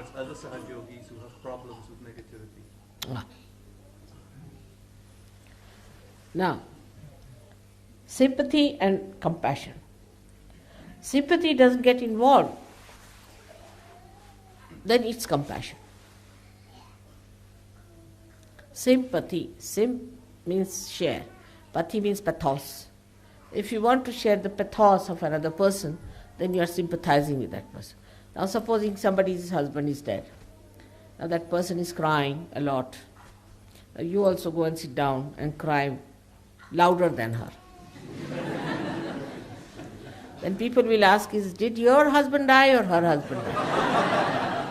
towards other Sahajogis who have problems with negativity. Now, sympathy and compassion. Sympathy doesn't get involved, then it's compassion. Sympathy, means share, pati means pathos. If you want to share the pathos of another person, then you are sympathizing with that person. Now supposing somebody's husband is dead. Now that person is crying a lot. You also go and sit down and cry louder than her. Then people will ask, did your husband die or her husband die?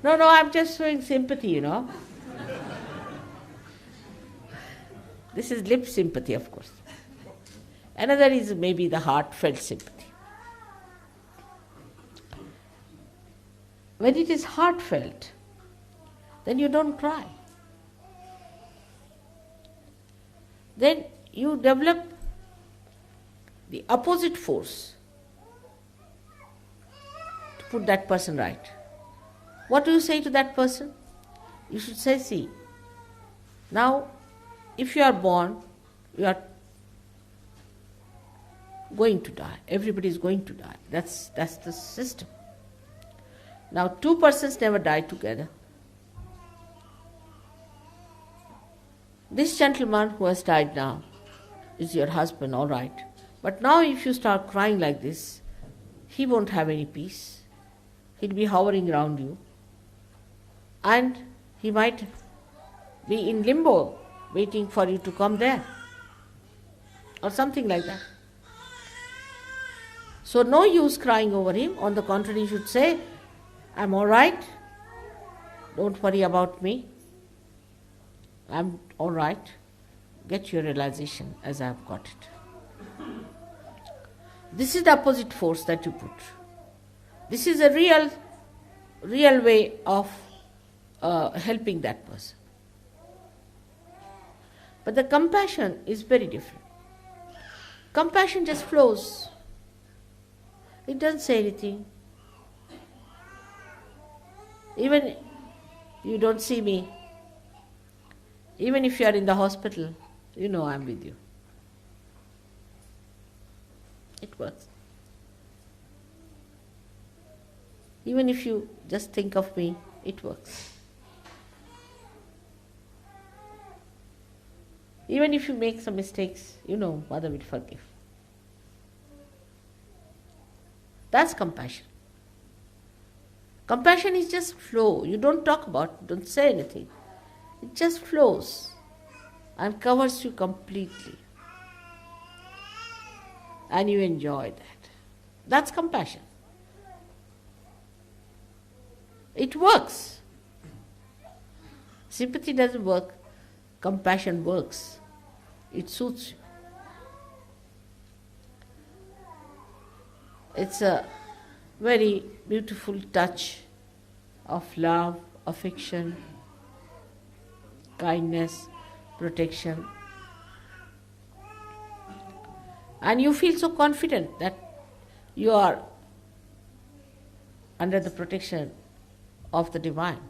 No, I'm just showing sympathy, This is lip sympathy, of course. Another is maybe the heartfelt sympathy. When it is heartfelt, then you don't cry. Then you develop the opposite force to put that person right. What do you say to that person? You should say, see, now if you are born, you are going to die. Everybody is going to die. That's the system. Now 2 persons never die together. This gentleman who has died now is your husband, all right. But now if you start crying like this, he won't have any peace. He'll be hovering around you. And he might be in limbo, waiting for you to come there. Or something like that. So no use crying over him. On the contrary, you should say, I'm all right. Don't worry about me. I'm all right. Get your realization as I've got it. This is the opposite force that you put. This is a real way of helping that person. But the compassion is very different. Compassion just flows. It doesn't say anything. Even you don't see me. Even if you are in the hospital, you know I'm with you. It works. Even if you just think of me, it works. Even if you make some mistakes, you know Mother will forgive. That's compassion. Compassion is just flow. You don't talk about it, don't say anything. It just flows and covers you completely. And you enjoy that. That's compassion. It works. Sympathy doesn't work. Compassion works. It suits you. It's a very beautiful touch of love, affection, kindness, protection. And you feel so confident that you are under the protection of the divine.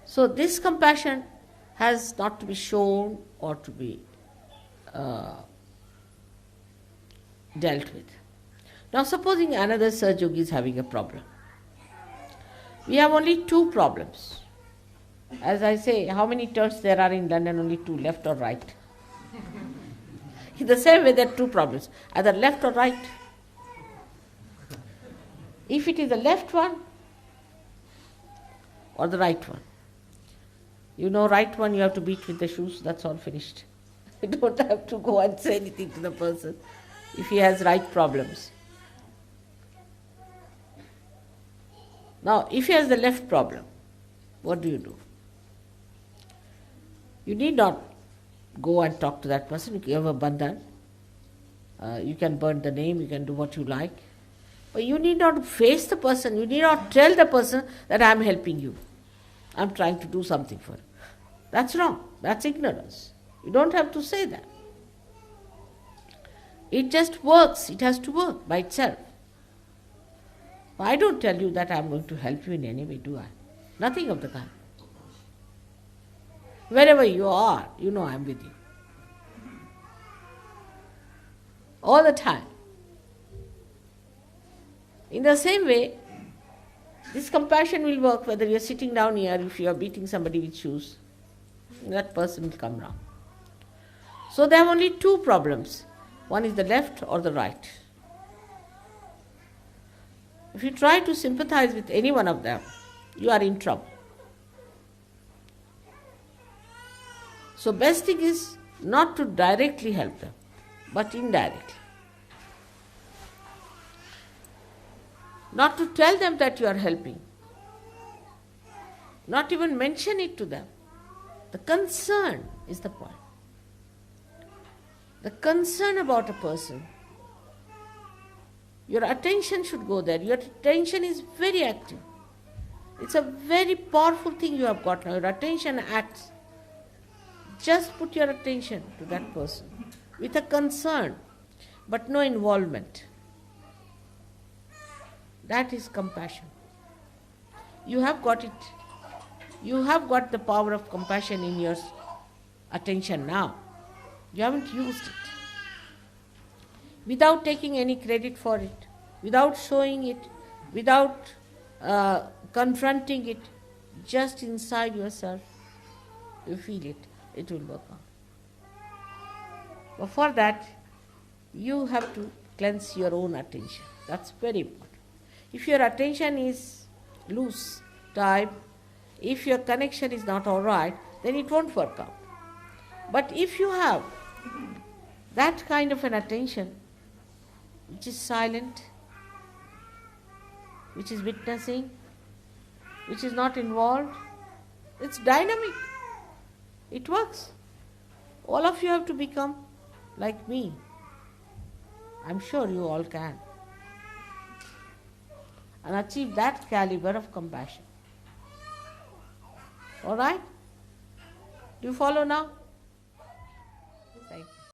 So this compassion has not to be shown or to be dealt with. Now supposing another Sahaj Yogi is having a problem. We have only 2 problems. As I say, how many turns there are in London? Only 2, left or right. In the same way there are 2 problems, either left or right. If it is the left one or the right one. You know, right one you have to beat with the shoes, that's all finished. You don't have to go and say anything to the person if he has right problems. Now, if he has the left problem, what do? You need not go and talk to that person. You have a bandhan. You can burn the name, you can do what you like. But you need not face the person. You need not tell the person that I am helping you. I am trying to do something for you. That's wrong. That's ignorance. You don't have to say that. It just works. It has to work by itself. I don't tell you that I'm going to help you in any way, do I? Nothing of the kind. Wherever you are, you know I'm with you. All the time. In the same way, this compassion will work whether you're sitting down here, if you are beating somebody with shoes, that person will come round. So there are only two problems. One is the left or the right. If you try to sympathize with any one of them, you are in trouble. So best thing is not to directly help them, but indirectly. Not to tell them that you are helping. Not even mention it to them. The concern is the point. The concern about a person. Your attention should go there. Your attention is very active. It's a very powerful thing you have got now. Your attention acts. Just put your attention to that person with a concern, but no involvement. That is compassion. You have got it. You have got the power of compassion in your attention now. You haven't used it. Without taking any credit for it, without showing it, without confronting it, just inside yourself, you feel it. It will work out. But for that, you have to cleanse your own attention. That's very important. If your attention is loose type, if your connection is not all right, then it won't work out. But if you have that kind of an attention, which is silent, which is witnessing, which is not involved, it's dynamic. It works. All of you have to become like me. I'm sure you all can. And achieve that caliber of compassion. All right? Do you follow now?